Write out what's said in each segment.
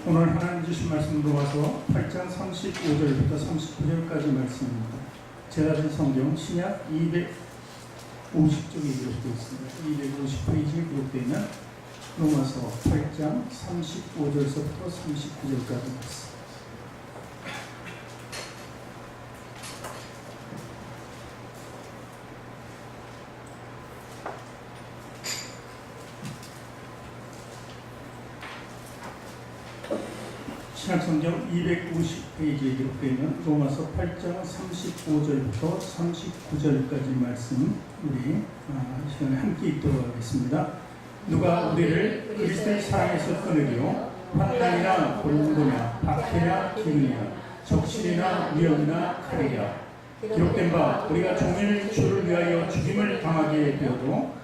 오늘 하나님 주신 말씀 로마서 8장 35절부터 39절까지 말씀입니다. 제가 준 성경 신약 250쪽에 기록되어 있습니다. 250페이지에 기록되어 있는 로마서 8장 35절서부터 39절까지 말씀. 신약성경 250페이지에 기록되어 있는 로마서 8장 35절부터 39절까지 말씀 우리 시간에 함께 읽도록 하겠습니다. 누가 우리를 그리스도의 사랑에서 끊으리요? 환난이나 골무도냐 박해나 기근이나 적신이나 위험이나 칼이라. 기록된 바 우리가 종일 주를 위하여 죽임을 당하게 되어도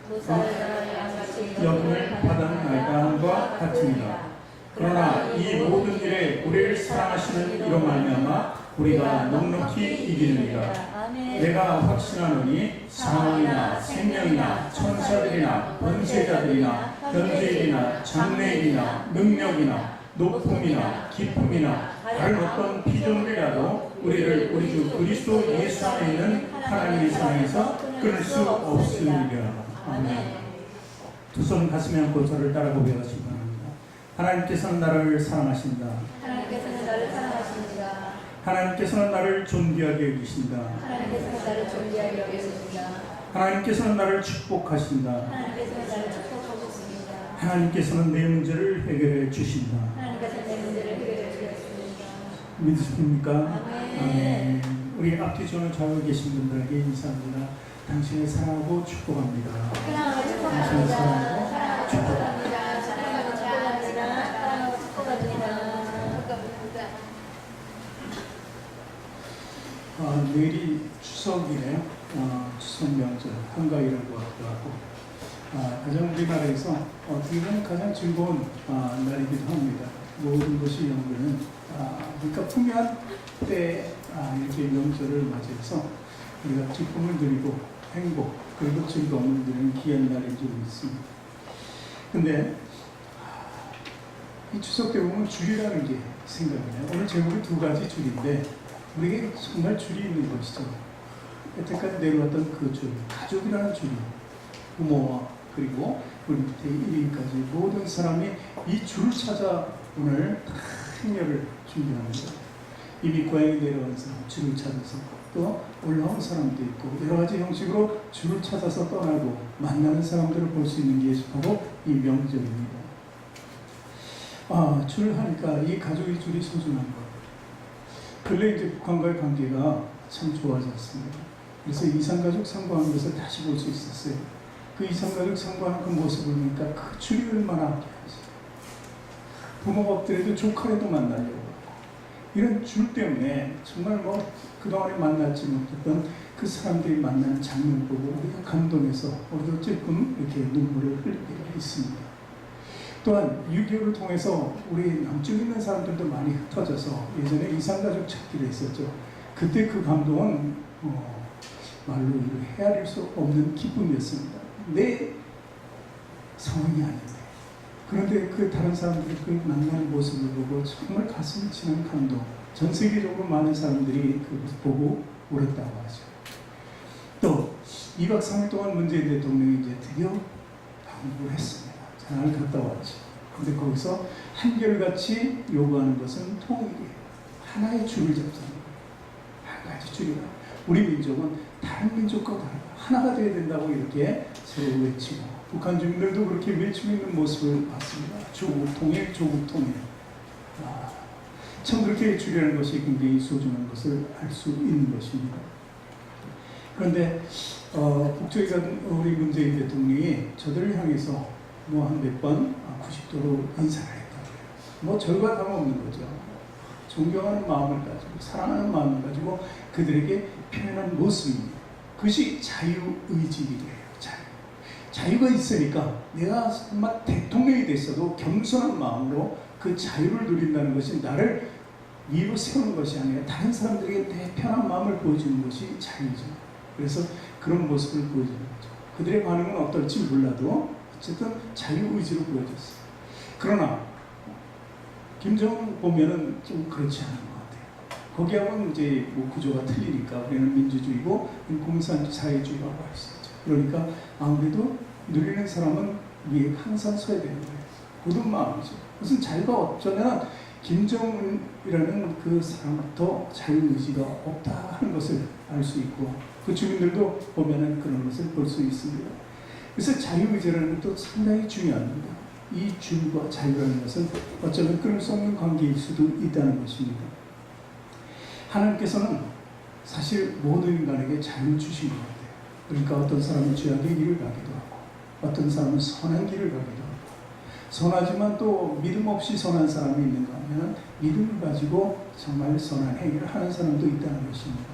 여김을 받았나이다 함과 같으니라. 그러나 이 모든 일에 우리를 사랑하시는 이로 말미암아 우리가 넉넉히 이기느니라. 내가 확신하노니 사망이나 생명이나 천사들이나 번제자들이나 현재일이나 장래일이나 능력이나 높음이나 깊음이나 다른 어떤 피조물이라도 우리를 우리 주 그리스도 예수 안에 있는 하나님의 사랑에서 끊을 수 없으리라. 아멘. 두 손 가슴에 얹고 저를 따라 고백하시기 바랍니다. 하나님께서는 나를 사랑하신다. 하나님께서는 나를 사랑하십니다. 하나님께서는 나를 존귀하게 여기신다. 하나님께서는 나를 존귀하게 여기십니다. 하나님께서는 나를 축복하신다. 하나님께서는 나를 축복하십니다. 하나님께서는 내 문제를 해결해 주신다. 하나님께서는 내 문제를 해결해 주셨습니다. 믿으십니까? 아멘. 아멘. 우리 앞뒤 저는 좌우에 계신 분들에게 인사합니다. 당신을 사랑하고 축복합니다. 사랑하고 축복합니다. 사랑하고 축복합니다. 사랑하고 축복합니다. 사랑하고 축복합니다. 내일이 추석이네요. 추석 명절 한가위라고 하고 가장 우리나라에서 어떻게 보면 가장 즐거운 날이기도 합니다. 모든 것이 연구는 그러니까 풍요한 때 이렇게 명절을 맞이해서 우리가 기쁨을 누리고 행복 그리고 즐거움을 누리는 귀한 날인 줄 믿습니다. 근데 이 추석 때 보면 줄이라는 게 생각나요. 오늘 제목이 두 가지 줄인데 우리에게 정말 줄이 있는 것이죠. 여태까지 내려왔던 그 줄, 가족이라는 줄이 부모와 그리고 우리 밑에 1인까지 모든 사람이 이 줄을 찾아 오늘 행렬을 준비합니다. 이미 고향에 내려온 사람 줄을 찾아서 또 올라온 사람도 있고 여러 가지 형식으로 줄을 찾아서 떠나고 만나는 사람들을 볼 수 있는 게 바로 이 명절입니다. 줄을 하니까 이 가족의 줄이 소중한 것. 근래 이제 북한과의 관계가 참 좋아졌습니다. 그래서 이산가족 상봉하는 것을 다시 볼 수 있었어요. 그 이산가족 상봉하는 그 모습을 보니까 그 줄이 얼마나 함께하지. 부모가 없더라도 조카라도 만나려고. 이런 줄 때문에 정말 그동안에 만나지 못했던 그 사람들이 만나는 장면을 보고 우리가 감동해서 우리도 조금 이렇게 눈물을 흘릴 때가 있습니다. 또한 6.25를 통해서 우리 남쪽에 있는 사람들도 많이 흩어져서 예전에 이산가족 찾기를 했었죠. 그때 그 감동은 말로 헤아릴 수 없는 기쁨이었습니다. 내 상황이 아닌데 그런데 그 다른 사람들이 그 만나는 모습을 보고 정말 가슴이 치는 감동. 전 세계적으로 많은 사람들이 그것을 보고 울었다고 하죠. 또 2박 3일 동안 문재인 대통령이 이제 드디어 방북을 했습니다. 잘 갔다 왔죠. 근데 거기서 한결같이 요구하는 것은 통일이에요. 하나의 줄을 잡자는 거예요. 한 가지 줄이라. 우리 민족은 다른 민족과 다르다. 하나가 되어야 된다고 이렇게 서로 외치고 북한 주민들도 그렇게 외치고 있는 모습을 봤습니다. 조국 통일, 조국 통일. 참 그렇게 줄이라는 것이 굉장히 소중한 것을 알 수 있는 것입니다. 그런데 북쪽에 간 우리 문재인 대통령이 저들을 향해서 한 몇 번 90도로 인사를 했다고요. 절과 다름없는 거죠. 존경하는 마음을 가지고 사랑하는 마음을 가지고 그들에게 표현한 모습입니다. 그것이 자유의지이래요. 자유가 있으니까 내가 정말 대통령이 됐어도 겸손한 마음으로 그 자유를 누린다는 것이 나를 위로 세우는 것이 아니라 다른 사람들에게 내 편한 마음을 보여주는 것이 자유죠. 그래서 그런 모습을 보여주는 거죠. 그들의 반응은 어떨지 몰라도 어쨌든 자유의지로 보여줬어요. 그러나 김정은 보면은 좀 그렇지 않은 것 같아요. 거기하고는 이제 뭐 구조가 틀리니까 우리는 민주주의고 공산사회주의라고 할 수 있죠. 그러니까 아무래도 누리는 사람은 위에 항상 서야 되는 거예요. 굳은 마음이죠. 무슨 자유가 어쩌면 김정은이라는 그 사람부터 자유의지가 없다 하는 것을 알 수 있고 그 주민들도 보면은 그런 것을 볼 수 있습니다. 그래서 자유의지라는 것도 상당히 중요합니다. 이 주과 자유라는 것은 어쩌면 끊을 수 없는 관계일 수도 있다는 것입니다. 하나님께서는 사실 모든 인간에게 자유를 주신 것 같아요. 그러니까 어떤 사람은 죄악의 길을 가기도 하고 어떤 사람은 선한 길을 가기도 하고 선하지만 또 믿음 없이 선한 사람이 있는가 하면 믿음을 가지고 정말 선한 행위를 하는 사람도 있다는 것입니다.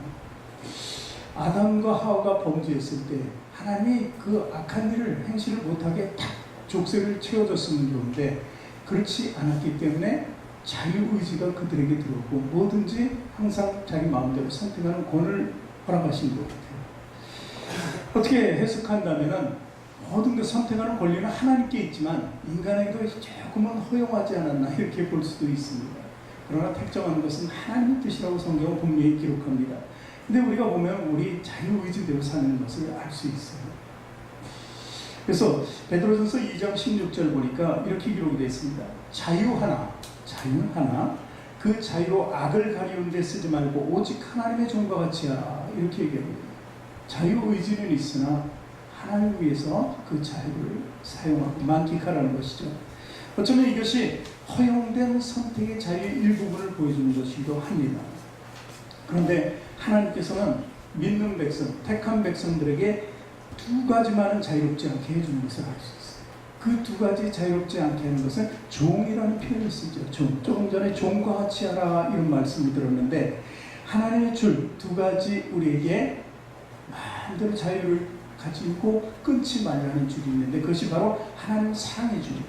아담과 하와가 범죄했을 때 하나님이 그 악한 일을 행실을 못하게 탁 족쇄를 채워줬으면 좋은데 그렇지 않았기 때문에 자유의지가 그들에게 들어오고 뭐든지 항상 자기 마음대로 선택하는 권을 허락하신 것 같아요. 어떻게 해석한다면 모든 것 선택하는 권리는 하나님께 있지만 인간에게도 조금은 허용하지 않았나 이렇게 볼 수도 있습니다. 그러나 택정하는 것은 하나님의 뜻이라고 성경은 분명히 기록합니다. 근데 우리가 보면 우리 자유의지대로 사는 것을 알 수 있어요. 그래서 베드로전서 2장 16절 보니까 이렇게 기록이 되어 있습니다. 자유는 하나 그 자유로 악을 가리운 데 쓰지 말고 오직 하나님의 종과 같이 하라 이렇게 얘기합니다. 자유의지는 있으나 하나님을 위해서 그 자유를 사용하고 만끽하라는 것이죠. 어쩌면 이것이 허용된 선택의 자유의 일부분을 보여주는 것이기도 합니다. 그런데 하나님께서는 믿는 백성, 택한 백성들에게 두 가지만은 자유롭지 않게 해주는 것을 알 수 있어요. 그 두 가지 자유롭지 않게 하는 것은 종이라는 표현을 쓰죠. 종. 조금 전에 종과 같이 하라 이런 말씀을 들었는데 하나님의 줄 두 가지 우리에게 마음대로 자유를 가지고 끊지 말라는 줄이 있는데 그것이 바로 하나님 사랑의 줄이고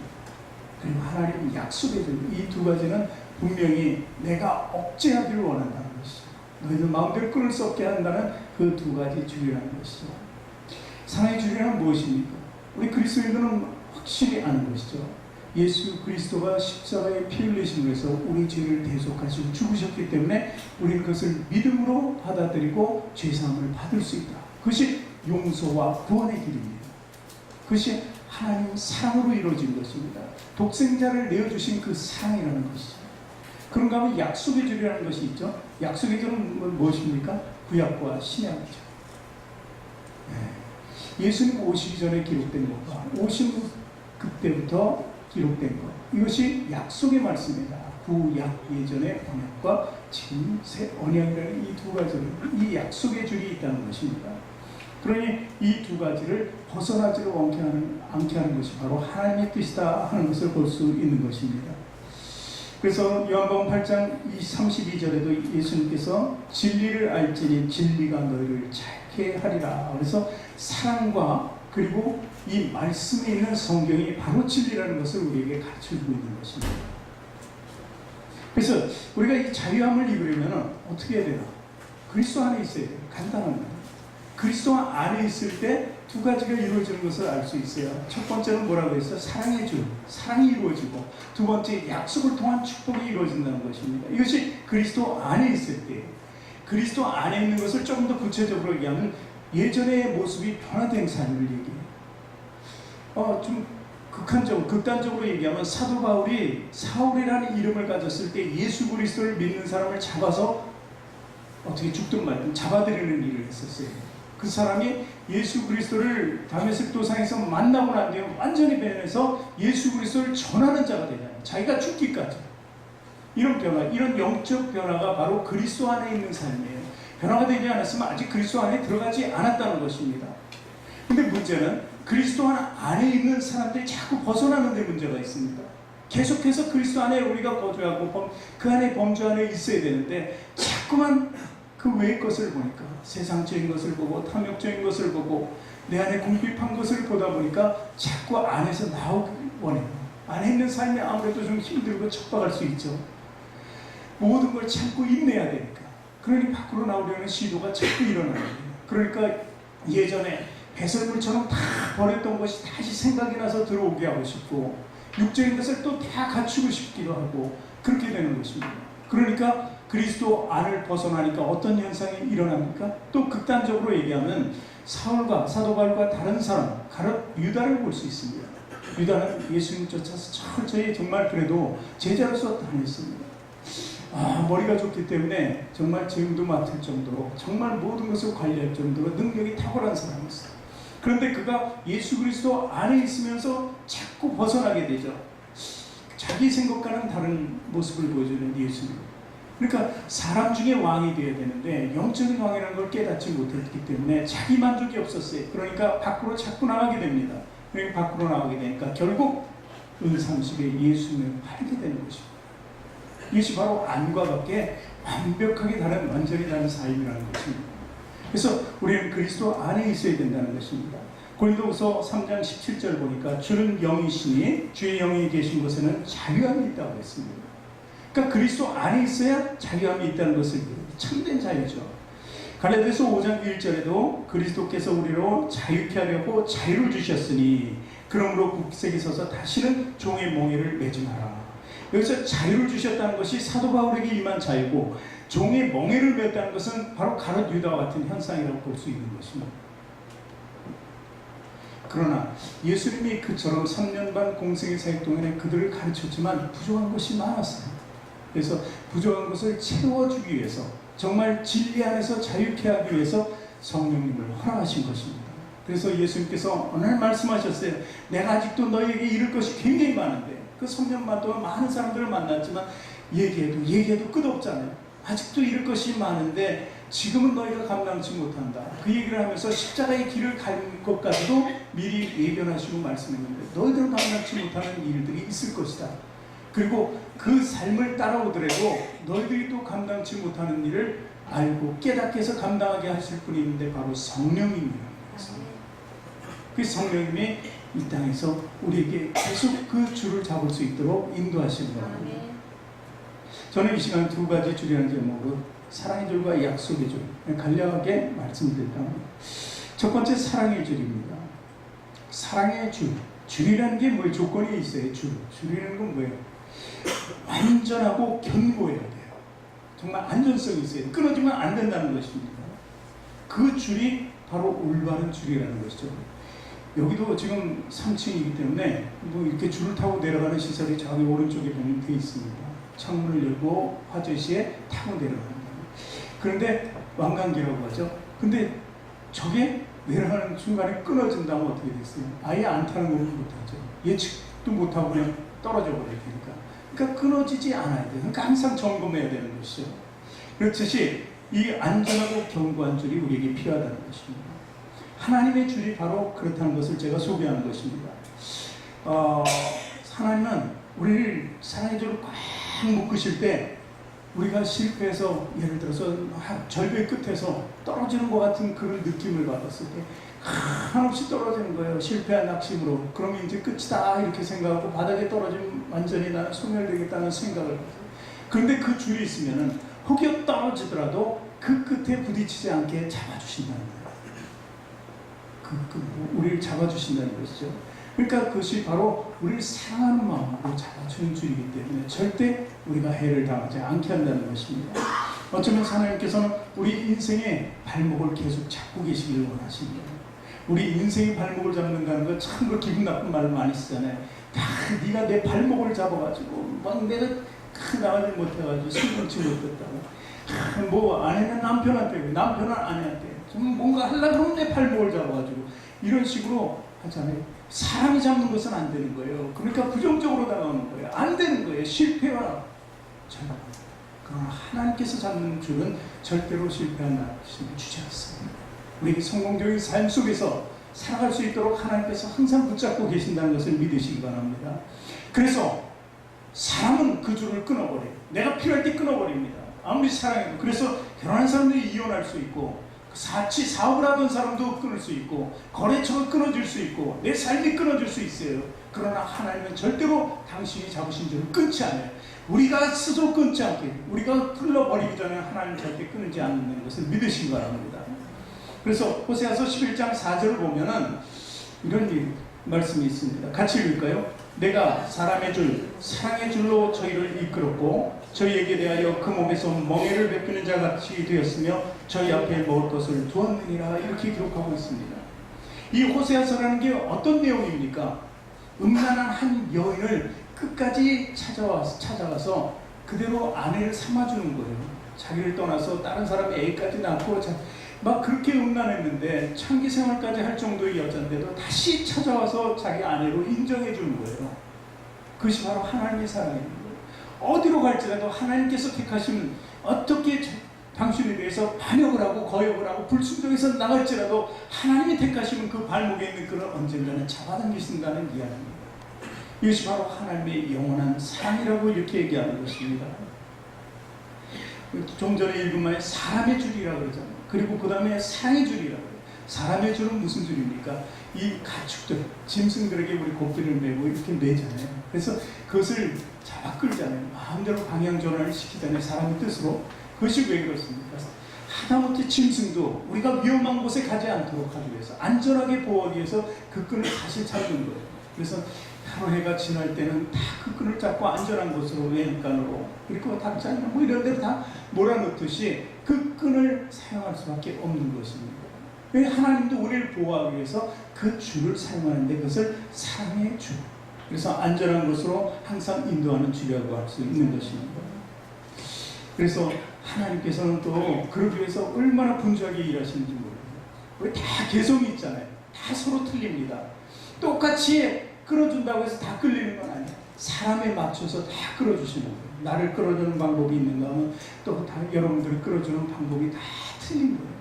그리고 하나님 약속의 줄. 이 두 가지는 분명히 내가 억제하기를 원한다는 것이죠. 너희들 마음대로 끊을 수 없게 한다는 그 두 가지 줄이라는 것이죠. 사랑의 줄이란 무엇입니까? 우리 그리스도인들은 확실히 아는 것이죠. 예수 그리스도가 십자가에 피 흘리심으로 해서 우리 죄를 대속하시고 죽으셨기 때문에 우리는 그것을 믿음으로 받아들이고 죄사함을 받을 수 있다. 그것이 용서와 구원의 길입니다. 그것이 하나님 사랑으로 이루어진 것입니다. 독생자를 내어주신 그 사랑이라는 것이죠. 그런가 하면 약속의 줄이라는 것이 있죠. 약속의 줄은 무엇입니까? 구약과 신약이죠. 예수님 오시기 전에 기록된 것과 오신 그때부터 기록된 것 이것이 약속의 말씀이다. 구약 예전의 언약과 지금 새 언약이라는 이 두 가지를 이 약속의 줄이 있다는 것입니다. 그러니 이 두 가지를 벗어나지를 않게 하는 것이 바로 하나님의 뜻이다 하는 것을 볼 수 있는 것입니다. 그래서 요한복음 8장 32절에도 예수님께서 진리를 알지니 진리가 너희를 자유케 하리라. 그래서 사랑과 그리고 이 말씀에 있는 성경이 바로 진리라는 것을 우리에게 가르쳐주고 있는 것입니다. 그래서 우리가 이 자유함을 입으려면 어떻게 해야 되나? 그리스도 안에 있어야 돼요. 간단합니다. 그리스도 안에 있을 때 두 가지가 이루어지는 것을 알 수 있어요. 첫 번째는 뭐라고 했어요? 사랑의 줄, 사랑이 이루어지고 두 번째 약속을 통한 축복이 이루어진다는 것입니다. 이것이 그리스도 안에 있을 때 그리스도 안에 있는 것을 조금 더 구체적으로 얘기하면 예전의 모습이 변화된 삶을 얘기해요. 좀 극단적으로 얘기하면 사도 바울이 사울이라는 이름을 가졌을 때 예수 그리스도를 믿는 사람을 잡아서 어떻게 죽든 말든 잡아들이는 일을 했었어요. 그 사람이 예수 그리스도를 다메섹 도상에서 만나고 난 뒤에 완전히 변해서 예수 그리스도를 전하는 자가 되잖아요. 자기가 죽기까지. 이런 변화, 이런 영적 변화가 바로 그리스도 안에 있는 삶이에요. 변화가 되지 않았으면 아직 그리스도 안에 들어가지 않았다는 것입니다. 근데 문제는 그리스도 안에 있는 사람들이 자꾸 벗어나는 데 문제가 있습니다. 계속해서 그리스도 안에 우리가 거주하고 그 안에 범주 안에 있어야 되는데 자꾸만 그 외의 것을 보니까 세상적인 것을 보고 탐욕적인 것을 보고 내 안에 궁핍한 것을 보다 보니까 자꾸 안에서 나오기 원해요. 안에 있는 삶이 아무래도 좀 힘들고 척박할 수 있죠. 모든 걸 참고 인내해야 되니까. 그러니 밖으로 나오려는 시도가 자꾸 일어나는 거예요. 그러니까 예전에 배설물처럼 다 버렸던 것이 다시 생각이 나서 들어오게 하고 싶고 육적인 것을 또 다 갖추고 싶기도 하고 그렇게 되는 것입니다. 그러니까 그리스도 안을 벗어나니까 어떤 현상이 일어납니까? 또 극단적으로 얘기하면 사울과 사도 바울과 다른 사람, 가롯 유다를 볼 수 있습니다. 유다는 예수님 쫓아서 철저히 정말 그래도 제자로서 다녔습니다. 머리가 좋기 때문에 정말 재움도 맡을 정도로 정말 모든 것을 관리할 정도로 능력이 탁월한 사람이었어요. 그런데 그가 예수 그리스도 안에 있으면서 자꾸 벗어나게 되죠. 자기 생각과는 다른 모습을 보여주는 예수님. 그러니까 사람 중에 왕이 되어야 되는데 영적인 왕이라는 걸 깨닫지 못했기 때문에 자기 만족이 없었어요. 그러니까 밖으로 자꾸 나가게 됩니다. 그러니까 밖으로 나가게 되니까 결국 은삼십에 예수님을 팔게 되는 것입니다. 이것이 바로 안과 밖에 완벽하게 다른, 완전히 다른 삶이라는 것입니다. 그래서 우리는 그리스도 안에 있어야 된다는 것입니다. 고린도후서 3장 17절 보니까 주는 영이시니 주의 영이 계신 곳에는 자유함이 있다고 했습니다. 그러니까 그리스도 안에 있어야 자유함이 있다는 것을 참된 자유죠. 갈라디아서 5장 1절에도 그리스도께서 우리로 자유케 하려고 자유를 주셨으니 그러므로 굳세게 서서 다시는 종의 멍에를 매지 마라. 여기서 자유를 주셨다는 것이 사도 바울에게 임한 자유고 종의 멍에를 맸다는 것은 바로 가롯 유다와 같은 현상이라고 볼 수 있는 것입니다. 그러나 예수님이 그처럼 3년 반 공생의 사역 동안에 그들을 가르쳤지만 부족한 것이 많았어요. 그래서 부족한 것을 채워주기 위해서 정말 진리 안에서 자유케 하기 위해서 성령님을 허락하신 것입니다. 그래서 예수님께서 어느 날 말씀하셨어요. 내가 아직도 너희에게 이룰 것이 굉장히 많은데 그 3년만 동안 많은 사람들을 만났지만 얘기해도 끝없잖아요. 아직도 이룰 것이 많은데 지금은 너희가 감당치 못한다. 그 얘기를 하면서 십자가의 길을 갈 것까지도 미리 예견하시고 말씀했는데 너희들은 감당치 못하는 일들이 있을 것이다. 그리고 그 삶을 따라오더라도 너희들이 또 감당치 못하는 일을 알고 깨닫게 해서 감당하게 하실 분이 있는데 바로 성령님이라는 것입니다. 그 성령님이 이 땅에서 우리에게 계속 그 줄을 잡을 수 있도록 인도하시는 겁니다. 저는 이 시간 두 가지 줄이라는 제목으로 사랑의 줄과 약속의 줄 간략하게 말씀드릴까 합니다. 첫 번째 사랑의 줄입니다. 사랑의 줄. 줄이라는 게 뭐예요? 조건이 있어요. 줄이라는 건 뭐예요? 완전하고 견고해야 돼요. 정말 안전성이 있어요. 끊어지면 안 된다는 것입니다. 그 줄이 바로 올바른 줄이라는 것이죠. 여기도 지금 3층이기 때문에 뭐 이렇게 줄을 타고 내려가는 시설이 저기 오른쪽에 보면 되어 있습니다. 창문을 열고 화재시에 타고 내려가는 거예요. 그런데 왕관기라고 하죠. 근데 저게 내려가는 순간에 끊어진다면 어떻게 됐어요? 아예 안 타는 건 못하죠. 예측도 못하고 그냥 떨어져 버릴 테니까. 그러니까 끊어지지 않아야 돼요. 그러니까 항상 점검해야 되는 것이죠. 그렇듯이 이 안전하고 견고한 줄이 우리에게 필요하다는 것입니다. 하나님의 줄이 바로 그렇다는 것을 제가 소개하는 것입니다. 하나님은 우리를 사랑의 줄을 꽉 묶으실 때 우리가 실패해서 예를 들어서 절벽 끝에서 떨어지는 것 같은 그런 느낌을 받았을 때 한없이 떨어지는 거예요. 실패한 낙심으로. 그러면 이제 끝이다 이렇게 생각하고 바닥에 떨어지면 완전히 나는 소멸되겠다는 생각을 해요. 그런데 그 줄이 있으면 혹여 떨어지더라도 그 끝에 부딪히지 않게 잡아주신다는 거예요. 우리를 잡아주신다는 것이죠. 그러니까 그것이 바로 우리를 사랑하는 마음으로 잡아주는 줄이기 때문에 절대 우리가 해를 당하지 않게 한다는 것입니다. 어쩌면 하나님께서는 우리 인생의 발목을 계속 잡고 계시기를 원하십니다. 우리 인생의 발목을 잡는다는 거 참 그 기분 나쁜 말을 많이 쓰잖아요. 네가 내 발목을 잡아가지고 막 내가 나가지 못해가지고 승분치 못했다고. 뭐 아내는 남편한테, 남편은 아내한테 좀 뭔가 하려고 하면 내 발목을 잡아가지고 이런 식으로 하잖아요. 사람이 잡는 것은 안 되는 거예요. 그러니까 부정적으로 다가오는 거예요. 안 되는 거예요. 실패와 절망. 그러나 하나님께서 잡는 줄은 절대로 실패한 날씨를 주지 않습니다. 우리 성공적인 삶 속에서 살아갈 수 있도록 하나님께서 항상 붙잡고 계신다는 것을 믿으시기 바랍니다. 그래서 사람은 그 줄을 끊어버려요. 내가 필요할 때 끊어버립니다. 아무리 사랑해도. 그래서 결혼한 사람들이 이혼할 수 있고 사업을 하던 사람도 끊을 수 있고 거래처가 끊어질 수 있고 내 삶이 끊어질 수 있어요. 그러나 하나님은 절대로 당신이 잡으신 줄을 끊지 않아요. 우리가 스스로 끊지 않게 우리가 끊어버리기 전에 하나님 절대 끊지 않는 것을 믿으시기 바랍니다. 그래서 호세아서 11장 4절을 보면은 이런 일, 말씀이 있습니다. 같이 읽을까요? 내가 사람의 줄, 사랑의 줄로 저희를 이끌었고 저희에게 대하여 그 몸에서 멍에를 베푸는 자 같이 되었으며 저희 앞에 먹을 것을 두었느니라. 이렇게 기록하고 있습니다. 이 호세아서라는 게 어떤 내용입니까? 음란한 한 여인을 끝까지 찾아가서 그대로 아내를 삼아주는 거예요. 자기를 떠나서 다른 사람 애까지 낳고 막 그렇게 음란했는데 창기 생활까지 할 정도의 여자인데도 다시 찾아와서 자기 아내로 인정해 주는 거예요. 그것이 바로 하나님의 사랑입니다. 어디로 갈지라도 하나님께서 택하시면 어떻게 당신에 대해서 반역을 하고 거역을 하고 불순종해서 나갈지라도 하나님이 택하시면 그 발목에 있는 끈을 언젠가는 잡아당기신다는 이야기입니다. 이것이 바로 하나님의 영원한 사랑이라고 이렇게 얘기하는 것입니다. 좀 전에 읽은 말에 사람의 줄이라고 그러잖아요. 그리고 그 다음에 사랑의 줄이라고 그래요. 사람의 줄은 무슨 줄입니까? 이 가축들, 짐승들에게 우리 고삐를 메고 이렇게 매잖아요. 그래서 그것을 잡아 끌잖아요. 마음대로 방향 전환을 시키잖아요. 사람의 뜻으로. 그것이 왜 그렇습니까? 하다못해 짐승도 우리가 위험한 곳에 가지 않도록 하기 위해서, 안전하게 보호하기 위해서 그 끈을 다시 잡는 거예요. 그래서 하루 해가 지날 때는 다 그 끈을 잡고 안전한 곳으로, 외양간으로, 그리고 닭장이나 뭐 이런 데를 다 몰아넣듯이 그 끈을 사용할 수밖에 없는 것입니다. 왜? 하나님도 우리를 보호하기 위해서 그 줄을 사용하는데 그것을 사랑의 줄, 그래서 안전한 곳으로 항상 인도하는 줄이라고 할 수 있는 것입니다. 그래서 하나님께서는 또 그러기 위해서 얼마나 분주하게 일하시는지 모릅니다. 우리 다 개성이 있잖아요. 다 서로 틀립니다. 똑같이 끌어준다고 해서 다 끌리는 건 아니에요. 사람에 맞춰서 다 끌어주시는 거예요. 나를 끌어주는 방법이 있는가 하면 또 다 여러분들을 끌어주는 방법이 다 틀린 거예요.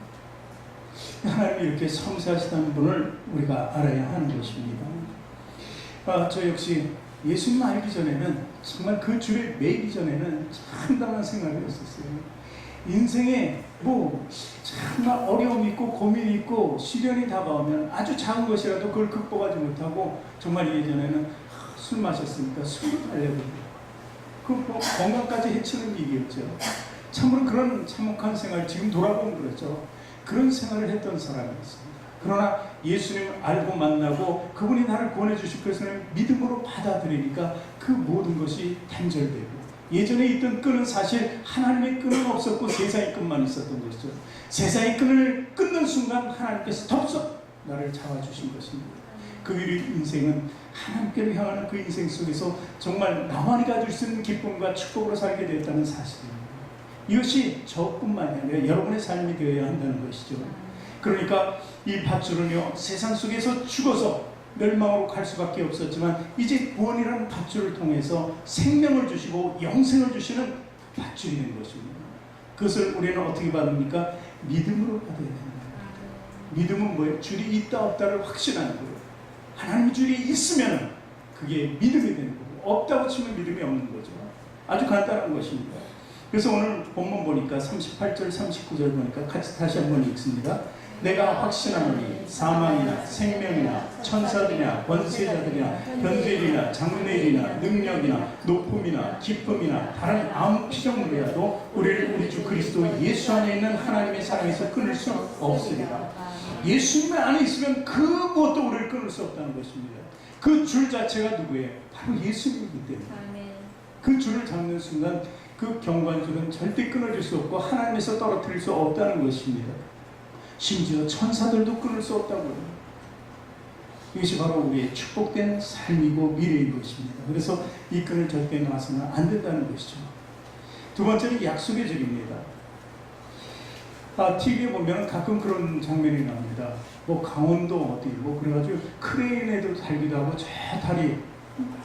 하나님이 이렇게 섬세하시다는 분을 우리가 알아야 하는 것입니다. 저 역시 예수님 알기 전에는, 정말 그 줄에 매이기 전에는 참담한 생각을 했었어요. 인생에 뭐 정말 어려움이 있고 고민이 있고 시련이 다가오면 아주 작은 것이라도 그걸 극복하지 못하고, 정말 예전에는 술 마셨으니까 술을 달래버리고 그 뭐 건강까지 해치는 일이었죠. 참으로 그런 참혹한 생활, 지금 돌아보면 그렇죠. 그런 생활을 했던 사람이었습니다. 그러나 예수님을 알고 만나고 그분이 나를 구원해주실 것을 믿음으로 받아들이니까 그 모든 것이 단절되고, 예전에 있던 끈은 사실 하나님의 끈은 없었고 세상의 끈만 있었던 것이죠. 세상의 끈을 끊는 순간 하나님께서 덥석 나를 잡아주신 것입니다. 그 인생은 하나님께로 향하는 그 인생 속에서 정말 나만이 가질 수 있는 기쁨과 축복으로 살게 됐다는 사실입니다. 이것이 저뿐만이 아니라 여러분의 삶이 되어야 한다는 것이죠. 그러니까 이 밧줄은요, 세상 속에서 죽어서 멸망으로 갈 수밖에 없었지만 이제 구원이라는 밧줄을 통해서 생명을 주시고 영생을 주시는 밧줄이 된 것입니다. 그것을 우리는 어떻게 받습니까? 믿음으로 받아야 됩니다. 믿음은 뭐예요? 줄이 있다 없다를 확신하는 거예요. 하나님의 줄이 있으면 그게 믿음이 되는 거고, 없다고 치면 믿음이 없는 거죠. 아주 간단한 것입니다. 그래서 오늘 본문 보니까 38절 39절 보니까 같이 다시 한번 읽습니다. 내가 확신하노니 사망이나 생명이나 천사들이나 권세자들이나 변절이나 장래일이나 능력이나 높음이나 기쁨이나 다른 아무 피조물이라도 우리를 우리 주 그리스도 예수 안에 있는 하나님의 사랑에서 끊을 수 없으리라. 예수님 안에 있으면 그 무엇도 우리를 끊을 수 없다는 것입니다. 그 줄 자체가 누구예요? 바로 예수님이기 때문에. 그 줄을 잡는 순간 그 경관줄은 절대 끊어질 수 없고 하나님에서 떨어뜨릴 수 없다는 것입니다. 심지어 천사들도 끊을 수 없다고요. 이것이 바로 우리의 축복된 삶이고 미래인 것입니다. 그래서 이 끈을 절대 놔서는 안 된다는 것이죠. 두 번째는 약속의 줄입니다. TV에 보면 가끔 그런 장면이 나옵니다. 뭐 강원도 어디 뭐 그래가지고 크레인에도 달기도 하고 저 다리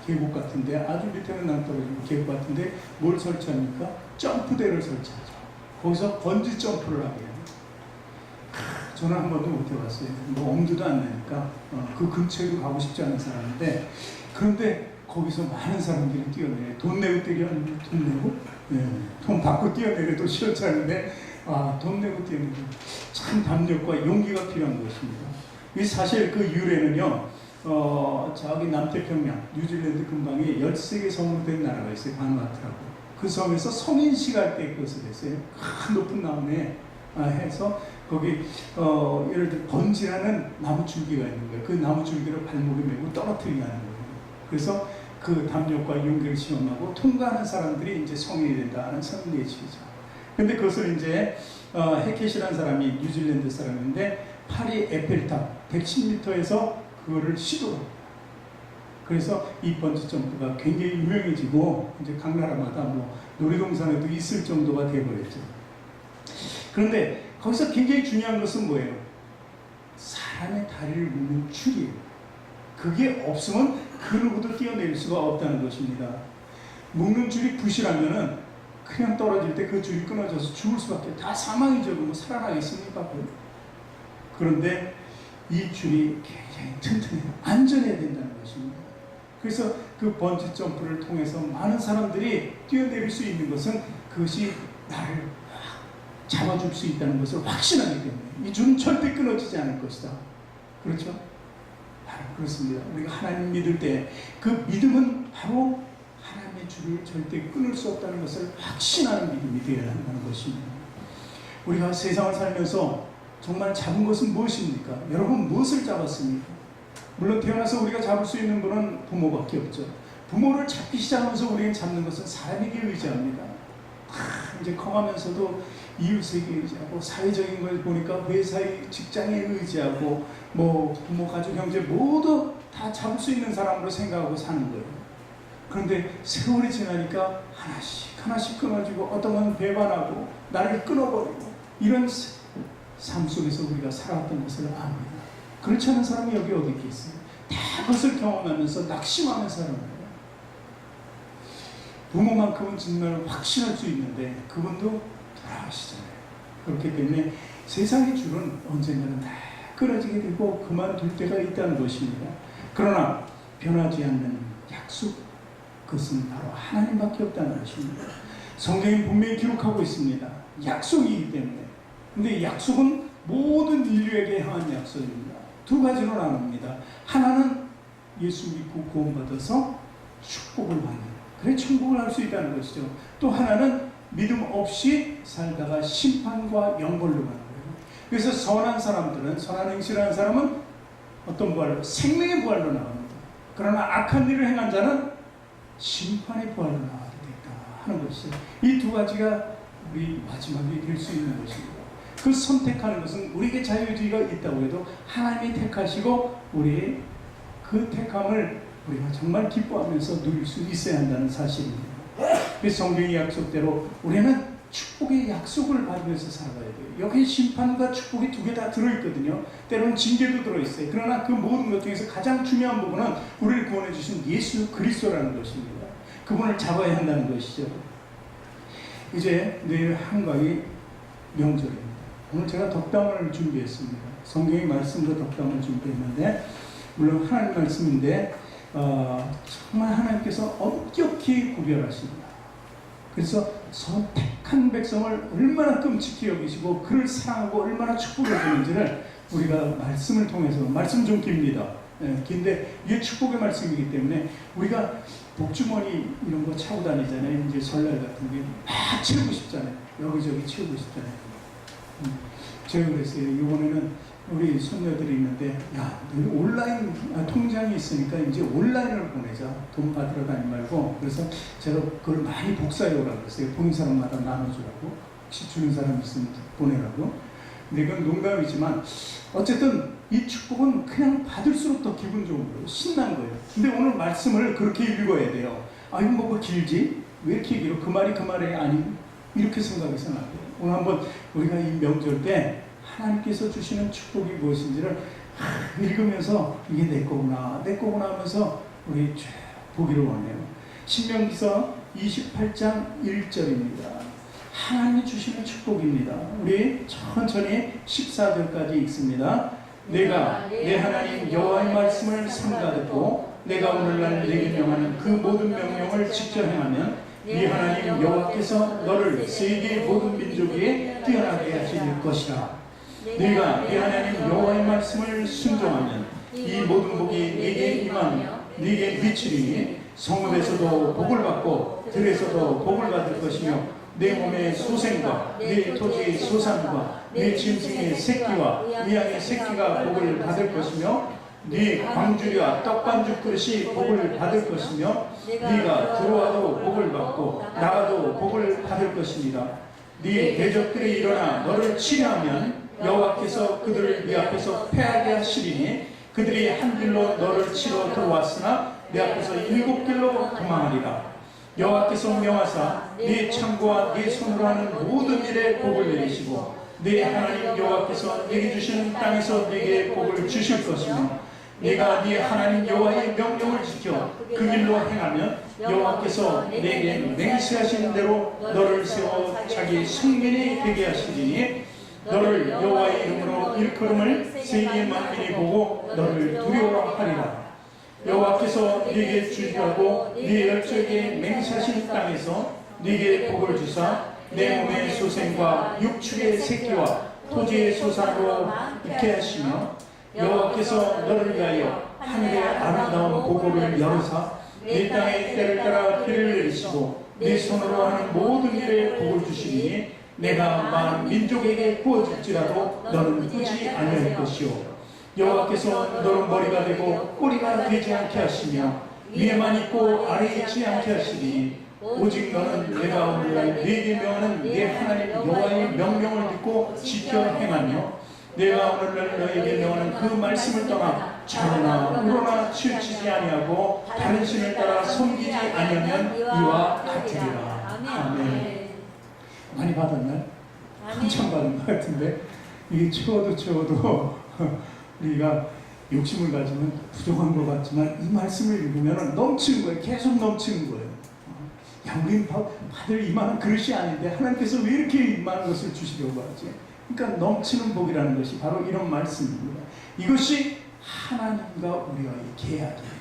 계곡 같은데, 아주 밑에는 낭떠러지고 계곡 같은데 뭘 설치합니까? 점프대를 설치하죠. 거기서 번지 점프를 하게 해요. 저는 한 번도 못 해봤어요. 뭐 엄두도 안 나니까 그 근처에도 가고 싶지 않은 사람인데, 그런데 거기서 많은 사람들이 뛰어내요. 돈 내고 뛰어내는, 돈 내고? 네. 돈 받고 뛰어내려도 시원치 않은데 돈 내고 뛰어내는 참 담력과 용기가 필요한 것입니다. 이 사실 그 유래는요, 저기 남태평양 뉴질랜드 근방에 13개 성으로 된 나라가 있어요. 바누아투라고. 그 섬에서 성인식 할 때 그것을 했어요. 큰 높은 나무에 해서 거기 예를 들어 번지라는 나무 줄기가 있는 거예요. 그 나무 줄기를 발목에 메고 떨어뜨리게 하는 거예요. 그래서 그 담력과 용기를 시험하고 통과하는 사람들이 이제 성인이 된다는 선례식이죠. 근데 그것을 이제 해켓이라는 사람이 뉴질랜드 사람인데 파리 에펠탑 110m에서 그거를 시도합니다. 그래서 이 번지 점프가 굉장히 유명해지고 이제 각 나라마다 뭐 놀이동산에도 있을 정도가 되어버렸죠. 그런데 거기서 굉장히 중요한 것은 뭐예요? 사람의 다리를 묶는 줄이에요. 그게 없으면 그 누구도 뛰어내릴 수가 없다는 것입니다. 묶는 줄이 부실하면은 그냥 떨어질 때 그 줄이 끊어져서 죽을 수밖에, 다 사망이죠. 뭐 살아나겠습니까? 그런데 이 줄이 굉장히 튼튼해요. 안전해야 된다는 것입니다. 그래서 그 번지 점프를 통해서 많은 사람들이 뛰어내릴 수 있는 것은 그것이 나를 잡아줄 수 있다는 것을 확신하기 때문에 이 줄은 절대 끊어지지 않을 것이다. 그렇죠? 바로 그렇습니다. 우리가 하나님 믿을 때 그 믿음은 바로 하나님의 줄을 절대 끊을 수 없다는 것을 확신하는 믿음이 되어야 한다는 것입니다. 우리가 세상을 살면서 정말 잡은 것은 무엇입니까? 여러분 무엇을 잡았습니까? 물론 태어나서 우리가 잡을 수 있는 분은 부모밖에 없죠. 부모를 잡기 시작하면서 우리는 잡는 것은 사람에게 의지합니다. 이제 커가면서도 이웃에게 의지하고 사회적인 걸 보니까 회사의 직장에 의지하고 뭐 부모, 가족, 형제 모두 다 잡을 수 있는 사람으로 생각하고 사는 거예요. 그런데 세월이 지나니까 하나씩 끊어지고 어떤 건 배반하고 나를 끊어버리고 이런 삶 속에서 우리가 살아왔던 것을 압니다. 그렇지 않은 사람이 여기 어디 있겠어요? 다 그것을 경험하면서 낙심하면서 사는 거예요. 부모만큼은 정말 확신할 수 있는데 그분도 돌아가시잖아요. 그렇기 때문에 세상의 줄은 언젠가는 다 끊어지게 되고 그만둘 때가 있다는 것입니다. 그러나 변하지 않는 약속, 그것은 바로 하나님밖에 없다는 것입니다. 성경이 분명히 기록하고 있습니다. 약속이기 때문에. 근데 약속은 모든 인류에게 향한 약속입니다. 두 가지로 나눕니다. 하나는 예수 믿고 구원받아서 축복을 받는, 그래 천국을 할 수 있다는 것이죠. 또 하나는 믿음 없이 살다가 심판과 영벌로 가는 거예요. 그래서 선한 사람들은, 선한 행실하는 사람은 어떤 부활로? 생명의 부활로 나옵니다. 그러나 악한 일을 행한 자는 심판의 부활로 나와야 되겠다 하는 것이죠. 이 두 가지가 우리 마지막이 될 수 있는 것입니다. 그 선택하는 것은 우리에게 자유의지가 있다고 해도 하나님이 택하시고 우리의 그 택함을 우리가 정말 기뻐하면서 누릴 수 있어야 한다는 사실입니다. 그래서 성경의 약속대로 우리는 축복의 약속을 받으면서 살아가야 돼요. 여기 심판과 축복이 두 개 다 들어있거든요. 때로는 징계도 들어있어요. 그러나 그 모든 것 중에서 가장 중요한 부분은 우리를 구원해 주신 예수 그리스도라는 것입니다. 그분을 잡아야 한다는 것이죠. 이제 내일 한가위 명절입니다. 오늘 제가 덕담을 준비했습니다. 성경의 말씀으로 덕담을 준비했는데 물론 하나님 말씀인데 정말 하나님께서 엄격히 구별하십니다. 그래서 선택한 백성을 얼마나 끔찍히 여기시고 그를 사랑하고 얼마나 축복해 주는지를 우리가 말씀을 통해서, 말씀 좀 깁니다. 긴데 이게 축복의 말씀이기 때문에 우리가 복주머니 이런 거 차고 다니잖아요. 이제 설날 같은 게 막 채우고 싶잖아요. 여기저기 채우고 싶잖아요. 제가 그랬어요. 이번에는 우리 손녀들이 있는데, 야, 온라인 통장이 있으니까 이제 온라인을 보내자. 돈 받으러 다니지 말고. 그래서 제가 그걸 많이 복사해 오라고 그랬어요. 보는 사람마다 나눠주라고. 혹시 주는 사람 있으면 보내라고. 근데 이건 농담이지만 어쨌든 이 축복은 그냥 받을수록 더 기분 좋은 거예요. 신난 거예요. 근데 오늘 말씀을 그렇게 읽어야 돼요. 아, 이거 뭐 길지? 왜 이렇게 길어? 그 말이 아니, 이렇게 생각해서는 안 돼요. 오늘 한번 우리가 이 명절 때 하나님께서 주시는 축복이 무엇인지를 읽으면서 이게 내 거구나 하면서 우리 쭉 보기를 원해요. 신명기서 28장 1절입니다. 하나님이 주시는 축복입니다. 우리 천천히 14절까지 읽습니다. 내가 내 하나님 여호와의 말씀을 삼가듣고 내가 오늘날 내게 명하는 그 모든 명령을 지켜 행하면 네 하나님 여호와께서 너를 세계의 모든 민족 위에 뛰어나게 하실 것이라. 네가 네 하나님 여호와의 말씀을 순종하면 이 모든 복이 네게 임하며 네게 미치리니 성읍에서도 복을 받고 들에서도 복을 받을 것이며 내 몸의 소생과 내 토지의 소산과 내 짐승의 새끼와 네 양의 새끼가 복을 받을 것이며 네 광주리와 떡반죽 그릇이 복을 받을 것이며 네가 들어와도 복을 받고 나가도 복을 받을 것이니라. 네 대적들이 일어나 너를 치려하면 여호와께서 그들을 네 앞에서 패하게 하시리니 그들이 한 길로 너를 치러 들어왔으나 내 앞에서 7길로 도망하리라. 여호와께서 명하사 네 창고와 네 손으로 하는 모든 일에 복을 내리시고 네 하나님 여호와께서 내게 주시는 땅에서 네게 복을 주실 것이며 네가 네 하나님 여호와의 명령을 지켜 그 길로 행하면 여호와께서 내게 맹세하신 대로 너를 세워 자기 성민이 되게 하시리니 너를 여호와의 이름으로 일컬음을 세계 만민이 보고 너를 두려워하리라. 여호와께서 네게 주시하고 네 열조에게 맹세하신 땅에서 네게 복을 주사 내 몸의 소생과 육축의 새끼와 토지의 소산으로 있게 하시며 여호와께서 너를 위하여 하늘의 아름다운 보고를 열으사 네 땅의 때를 따라 비를 내리시고 네 손으로 하는 모든 일에 복을 주시니 내가 많은 민족에게 부어줄지라도 너는 꾸지 아니할 것이요 여호와께서 너는 머리가 되고 꼬리가 되지 않게 하시며 위에만 있고 아래에 있지 않게 하시니 오직 너는 내가 오늘날 네게 명하는 내 하나님 여호와의 명령을 듣고 지켜 행하며 내가 오늘날 너에게 명하는 그 말씀을 떠나 좌로나 우로나 치우치지 아니하고 다른 신을 따라 섬기지 아니하면 이와 같으리라. 아멘. 많이 받았나요? 한참 받은 것 같은데 이게 채워도 우리가 욕심을 가지면 부족한 것 같지만 이 말씀을 읽으면 넘치는 거예요. 계속 넘치는 거예요. 야, 우리는 받을 이만한 그릇이 아닌데 하나님께서 왜 이렇게 이만한 것을 주시려고 하지? 그러니까 넘치는 복이라는 것이 바로 이런 말씀입니다. 이것이 하나님과 우리와의 계약이에요.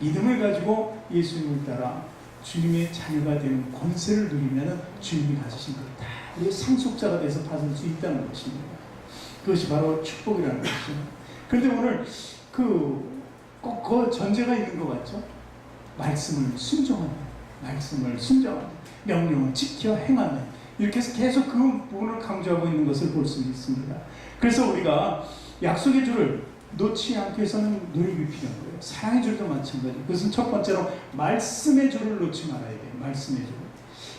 믿음을 가지고 예수님을 따라 주님의 자녀가 되는 권세를 누리면 주님이 가지신 것 다 우리의 상속자가 돼서 받을 수 있다는 것입니다. 그것이 바로 축복이라는 것이죠. 그런데 오늘 꼭 그 전제가 있는 것 같죠? 말씀을 순종하면, 명령을 지켜 행하면, 이렇게 해서 계속 그 부분을 강조하고 있는 것을 볼 수 있습니다. 그래서 우리가 약속의 줄을 놓지 않기 위해서는 누림이 필요한 거예요. 사랑의 줄도 마찬가지. 그것은 첫 번째로 말씀의 줄을 놓지 말아야 돼요. 말씀의 줄.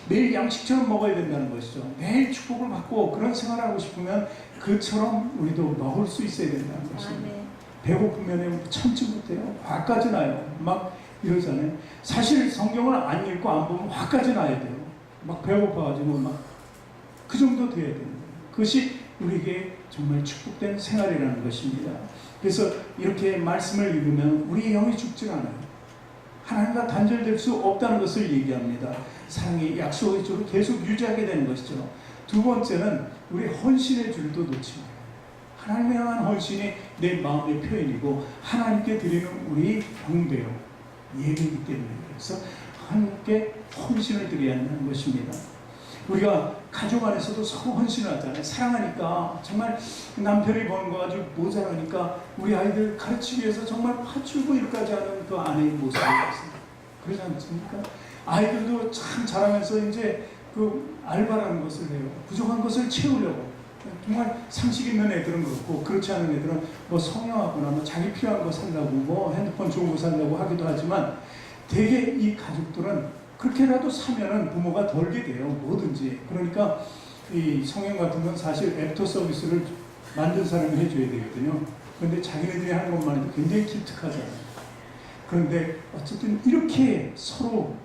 매일 양식처럼 먹어야 된다는 것이죠. 매일 축복을 받고 그런 생활을 하고 싶으면 그처럼 우리도 먹을 수 있어야 된다는 것입니다. 배고프면 참지 못해요. 화까지 나요. 막 이러잖아요. 사실 성경을 안 읽고 안 보면 화까지 나야 돼요. 막 배고파가지고 막 그 정도 돼야 되는 거예요. 그것이 우리에게 정말 축복된 생활이라는 것입니다. 그래서 이렇게 말씀을 읽으면 우리의 영이 죽지 않아요. 하나님과 단절될 수 없다는 것을 얘기합니다. 사랑의 약속의 줄을 계속 유지하게 되는 것이죠. 두 번째는 우리 헌신의 줄도 놓지 마요. 하나님에 향한 헌신이 내 마음의 표현이고 하나님께 드리는 우리 경배요, 예배이기 때문에 그래서 하나님께 헌신을 드려야 한다는 것입니다. 우리가 가족 안에서도 서로 헌신을 하잖아요. 사랑하니까 정말 남편이 버는 거 가지고 모자라니까 우리 아이들 가르치기 위해서 정말 파주고 일까지 하는 그 아내의 모습을 봤습니다. 그러지 않습니까? 아이들도 참 자라면서 이제 그 알바라는 것을 해요. 부족한 것을 채우려고. 정말 상식 있는 애들은 그렇고 그렇지 않은 애들은 뭐 성형하거나 뭐 자기 필요한 거 살려고 뭐 핸드폰 좋은 거 살려고 하기도 하지만 대개 이 가족들은 그렇게라도 사면은 부모가 덜게 돼요. 뭐든지. 그러니까 이 성형 같은 건 사실 애프터 서비스를 만든 사람이 해줘야 되거든요. 그런데 자기네들이 하는 것만 해도 굉장히 기특하잖아요. 그런데 어쨌든 이렇게 서로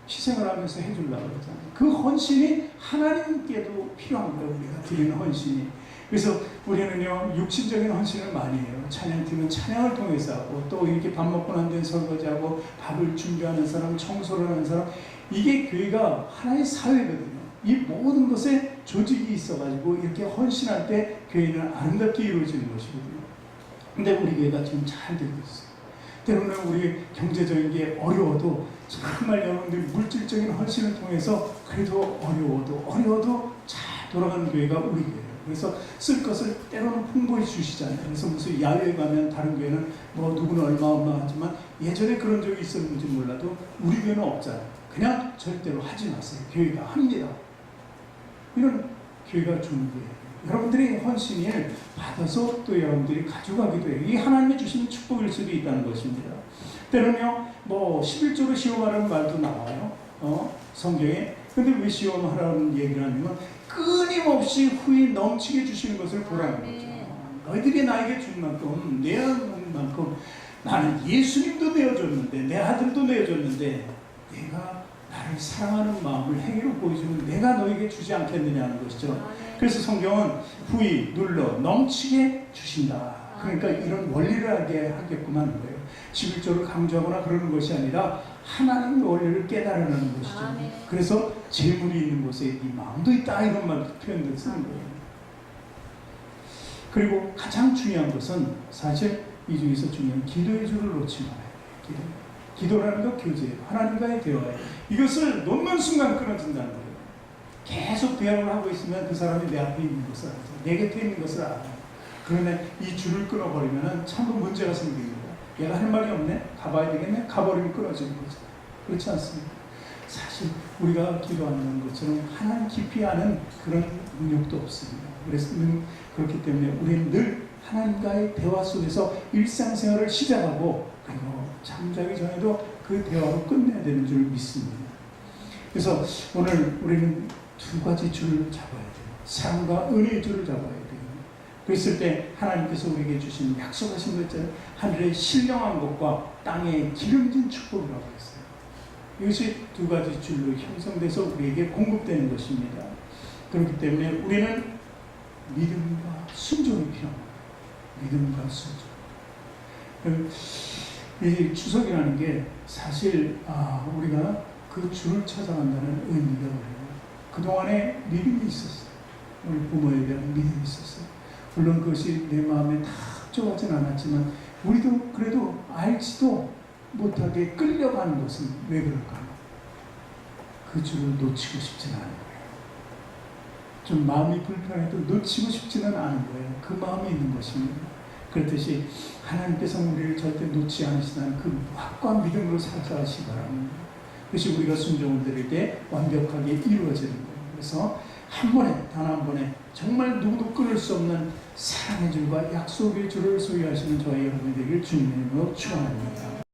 희생을 하면서 해주려고 그러잖아요. 그 헌신이 하나님께도 필요한 거예요. 우리가 드리는 헌신이. 그래서 우리는요, 육신적인 헌신을 많이 해요. 찬양팀은 찬양을 통해서 하고, 또 이렇게 밥 먹고 난 뒤에 설거지하고, 밥을 준비하는 사람, 청소를 하는 사람, 이게 교회가 하나의 사회거든요. 이 모든 것에 조직이 있어가지고, 이렇게 헌신할 때 교회는 아름답게 이루어지는 것이거든요. 근데 우리 교회가 지금 잘 되고 있어요. 때로는 우리 경제적인 게 어려워도, 정말 여러분들 물질적인 헌신을 통해서 그래도 어려워도 잘 돌아가는 교회가 우리 교회예요. 그래서 쓸 것을 때로는 풍부히 주시잖아요. 그래서 무슨 야외에 가면 다른 교회는 뭐 누구는 얼마 하지만 예전에 그런 적이 있었는지 몰라도 우리 교회는 없잖아요. 그냥 절대로 하지 마세요. 교회가 합니다. 이런 교회가 좋은 거예요. 여러분들이 헌신을 받아서 또 여러분들이 가져가기도 해요. 이게 하나님이 주시는 축복일 수도 있다는 것입니다. 때로는요, 뭐 11조로 시험하라는 말도 나와요. 성경에. 근데 왜 시험하라는 얘기를 하냐면 끊임없이 후이 넘치게 주시는 것을 보라는 거죠. 너희들이 나에게 준 만큼, 내어준 만큼 나는 예수님도 내어줬는데, 내 아들도 내어줬는데 내가 나를 사랑하는 마음을 행위로 보여주면 내가 너에게 주지 않겠느냐는 것이죠. 그래서 성경은 후이 눌러 넘치게 주신다. 그러니까 이런 원리를 하게 하게끔 하는 거예요. 11조를 강조하거나 그러는 것이 아니라 하나님의 원리를 깨달으라는 것이죠. 그래서 재물이 있는 곳에 이 마음도 있다, 이런 표현을 쓰는 거예요. 그리고 가장 중요한 것은 사실 이 중에서 중요한 기도의 줄을 놓지 말아요. 기도라는 건 교제예요. 하나님과의 대화예요. 이것을 놓는 순간 끊어진다는 거예요. 계속 대화를 하고 있으면 그 사람이 내 앞에 있는 것을 알죠. 내 곁에 있는 것을 알아요. 그러면 이 줄을 끊어버리면 참으로 문제가 생깁니다. 얘가 할 말이 없네? 가봐야 되겠네? 가버리면 끊어지는 거죠. 그렇지 않습니까? 사실 우리가 기도하는 것처럼 하나님 깊이 아는 그런 능력도 없습니다. 그래서 그렇기 때문에 우리는 늘 하나님과의 대화 속에서 일상생활을 시작하고 그리고 잠자기 전에도 그 대화로 끝내야 되는 줄 믿습니다. 그래서 오늘 우리는 두 가지 줄을 잡아야 돼요. 사랑과 은혜의 줄을 잡아야 돼요. 그랬을 때 하나님께서 우리에게 주신 약속하신 것 있잖아요. 하늘의 신령한 것과 땅의 기름진 축복이라고 했어요. 이것이 두 가지 줄로 형성돼서 우리에게 공급되는 것입니다. 그렇기 때문에 우리는 믿음과 순종이 필요합니다. 믿음과 순종. 이 추석이라는 게 사실 우리가 그 줄을 찾아간다는 의미가 우리가 그동안에 믿음이 있었어요. 우리 부모에 대한 믿음이 있었어요. 물론 그것이 내 마음에 다 합족하진 않았지만 우리도 그래도 알지도 못하게 끌려가는 것은 왜 그럴까요? 그 줄을 놓치고 싶지는 않은 거예요. 좀 마음이 불편해도 놓치고 싶지는 않은 거예요. 그 마음이 있는 것입니다. 그렇듯이 하나님께서 우리를 절대 놓지 않으시다는 그 확고한 믿음으로 살아가시기 바랍니다. 그것이 우리가 순종을 드릴 때 완벽하게 이루어지는 거예요. 그래서 한 번에, 단 한 번에 정말 누구도 끊을 수 없는 사랑의 줄과 약속의 줄을 소유하시는 저희 여러분이 되길 주님으로 축원합니다.